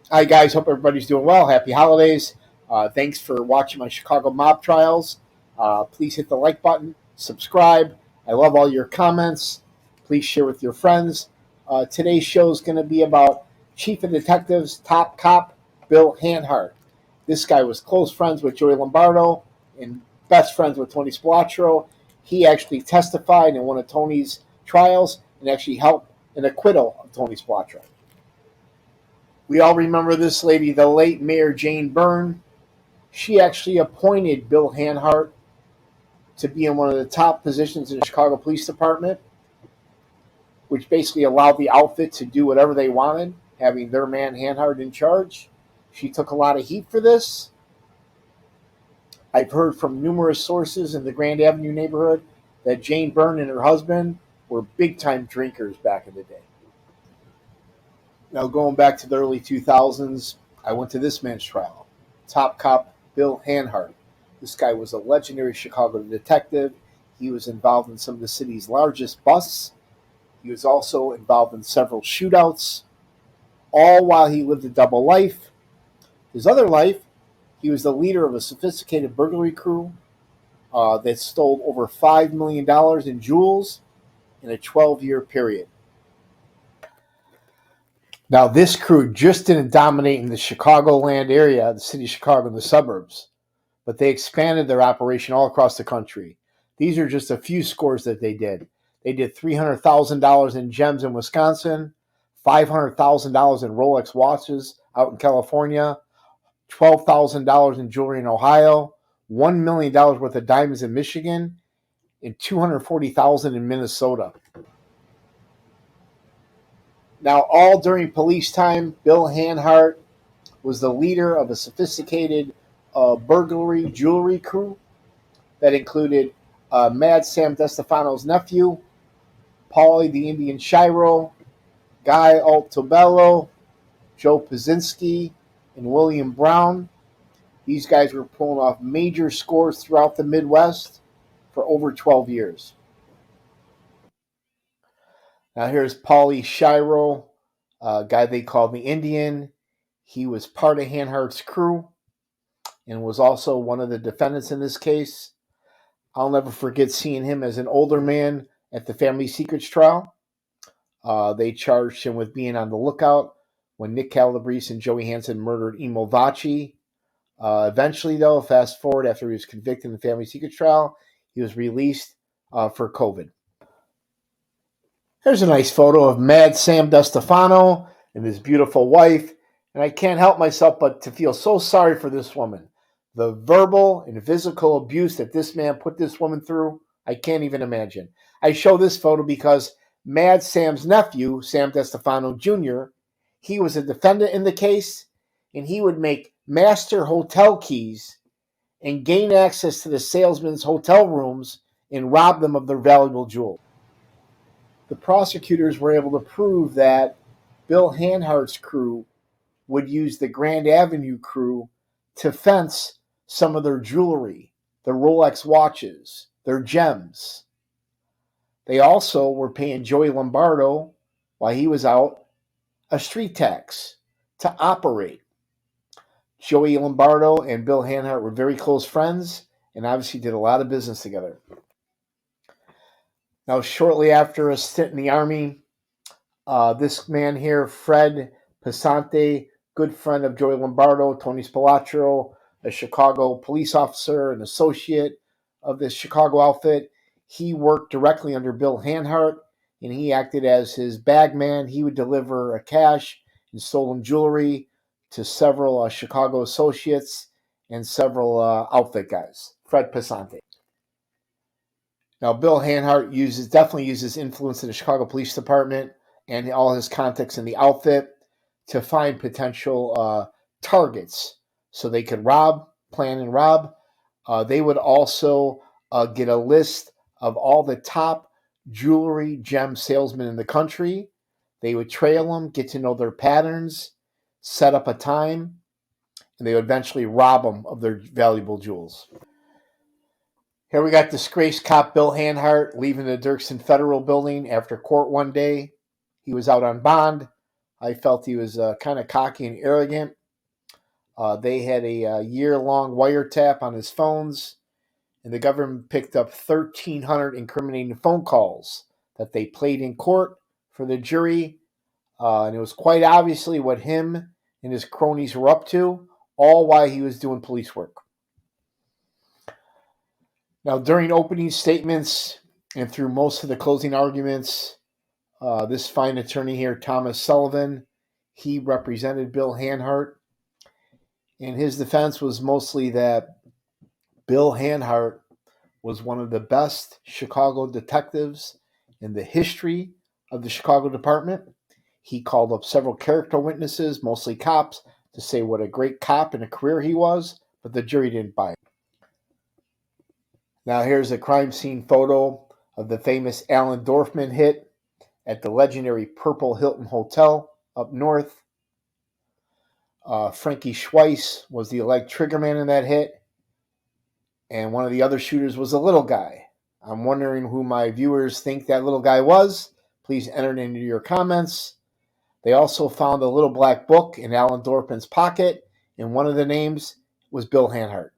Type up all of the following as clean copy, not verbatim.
Hi, guys. Hope everybody's doing well. Happy holidays. Thanks for watching my Chicago mob trials. Please hit the like button, subscribe. I love all your comments. Please share with your friends. Today's show is going to be about Chief of Detectives, top cop, Bill Hanhart. This guy was close friends with Joey Lombardo and best friends with Tony Spilotro. He actually testified in one of Tony's trials and actually helped an acquittal of Tony Spilotro. We all remember this lady, the late Mayor Jane Byrne. She actually appointed Bill Hanhart to be in one of the top positions in the Chicago Police Department, which basically allowed the outfit to do whatever they wanted, having their man Hanhart in charge. She took a lot of heat for this. I've heard from numerous sources in the Grand Avenue neighborhood that Jane Byrne and her husband were big-time drinkers back in the day. Now, going back to the early 2000s, I went to this man's trial, top cop Bill Hanhart. This guy was a legendary Chicago detective. He was involved in some of the city's largest busts. He was also involved in several shootouts, all while he lived a double life. His other life, he was the leader of a sophisticated burglary crew that stole over $5 million in jewels in a 12-year period. Now, this crew just didn't dominate in the Chicagoland area, the city of Chicago and the suburbs, but they expanded their operation all across the country. These are just a few scores that they did. They did $300,000 in gems in Wisconsin, $500,000 in Rolex watches out in California, $12,000 in jewelry in Ohio, $1 million worth of diamonds in Michigan, and $240,000 in Minnesota. Now, all during police time, Bill Hanhart was the leader of a sophisticated burglary jewelry crew that included Mad Sam DeStefano's nephew, Paulie the Indian Shiro, Guy Altobello, Joe Pazinski, and William Brown. These guys were pulling off major scores throughout the Midwest for over 12 years. Now here's Paulie Shiro, a guy they called the Indian. He was part of Hanhart's crew and was also one of the defendants in this case. I'll never forget seeing him as an older man at the Family Secrets trial. They charged him with being on the lookout when Nick Calabrese and Joey Hansen murdered Emo Vaci. Eventually, though, fast forward after he was convicted in the Family Secrets trial, he was released for COVID. Here's a nice photo of Mad Sam DeStefano and his beautiful wife, and I can't help myself but to feel so sorry for this woman. The verbal and physical abuse that this man put this woman through, I can't even imagine. I show this photo because Mad Sam's nephew, Sam DeStefano Jr., he was a defendant in the case, and he would make master hotel keys and gain access to the salesmen's hotel rooms and rob them of their valuable jewels. The prosecutors were able to prove that Bill Hanhart's crew would use the Grand Avenue crew to fence some of their jewelry, their Rolex watches, their gems. They also were paying Joey Lombardo, while he was out, a street tax to operate. Joey Lombardo and Bill Hanhart were very close friends and obviously did a lot of business together. Now, shortly after a stint in the Army, this man here, Fred Pesante, good friend of Joey Lombardo, Tony Spilotro, a Chicago police officer, an associate of this Chicago outfit, he worked directly under Bill Hanhart, and he acted as his bag man. He would deliver cash and stolen jewelry to several Chicago associates and several outfit guys. Fred Pesante. Now, Bill Hanhart definitely uses influence in the Chicago Police Department and all his contacts in the outfit to find potential targets so they could plan and rob. They would also get a list of all the top jewelry gem salesmen in the country. They would trail them, get to know their patterns, set up a time, and they would eventually rob them of their valuable jewels. Here we got disgraced cop Bill Hanhart leaving the Dirksen Federal Building after court one day. He was out on bond. I felt he was kind of cocky and arrogant. They had a year-long wiretap on his phones, and the government picked up 1,300 incriminating phone calls that they played in court for the jury. And it was quite obviously what him and his cronies were up to, all while he was doing police work. Now, during opening statements and through most of the closing arguments, this fine attorney here, Thomas Sullivan, he represented Bill Hanhart. And his defense was mostly that Bill Hanhart was one of the best Chicago detectives in the history of the Chicago department. He called up several character witnesses, mostly cops, to say what a great cop and a career he was, but the jury didn't buy it. Now here's a crime scene photo of the famous Alan Dorfman hit at the legendary Purple Hilton Hotel up north. Frankie Schweiss was the alleged triggerman in that hit, and one of the other shooters was a little guy. I'm wondering who my viewers think that little guy was. Please enter it into your comments. They also found a little black book in Alan Dorfman's pocket, and one of the names was Bill Hanhart.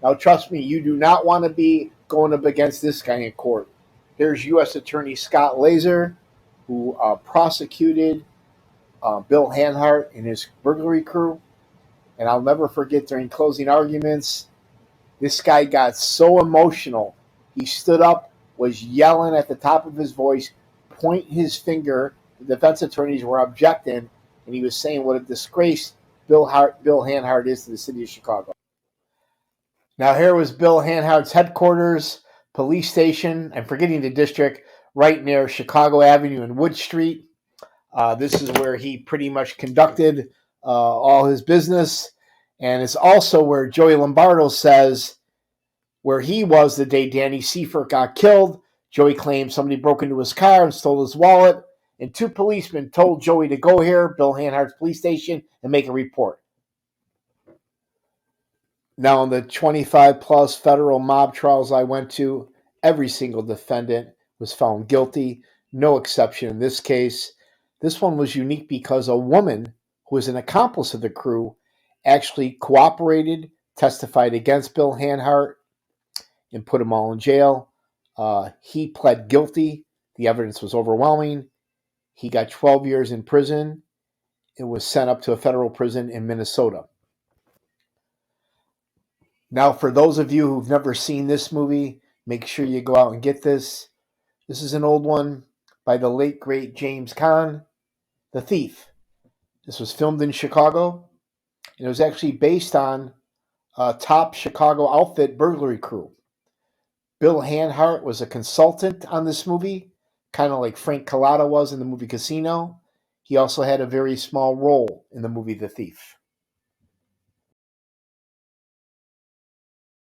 Now, trust me, you do not want to be going up against this guy in court. Here's U.S. Attorney Scott Laser, who prosecuted Bill Hanhart and his burglary crew. And I'll never forget during closing arguments, this guy got so emotional. He stood up, was yelling at the top of his voice, pointing his finger. The defense attorneys were objecting, and he was saying what a disgrace Bill Hanhart is to the city of Chicago. Now here was Bill Hanhart's headquarters, police station, I'm forgetting the district, right near Chicago Avenue and Wood Street. This is where he pretty much conducted all his business. And it's also where Joey Lombardo says where he was the day Danny Seifert got killed. Joey claimed somebody broke into his car and stole his wallet. And 2 policemen told Joey to go here, Bill Hanhart's police station, and make a report. Now, in the 25-plus federal mob trials I went to, every single defendant was found guilty. No exception in this case. This one was unique because a woman who was an accomplice of the crew actually cooperated, testified against Bill Hanhart, and put them all in jail. He pled guilty. The evidence was overwhelming. He got 12 years in prison and was sent up to a federal prison in Minnesota. Now, for those of you who've never seen this movie, make sure you go out and get this. This is an old one by the late, great James Caan, The Thief. This was filmed in Chicago, and it was actually based on a top Chicago outfit burglary crew. Bill Hanhart was a consultant on this movie, kind of like Frank Collada was in the movie Casino. He also had a very small role in the movie The Thief.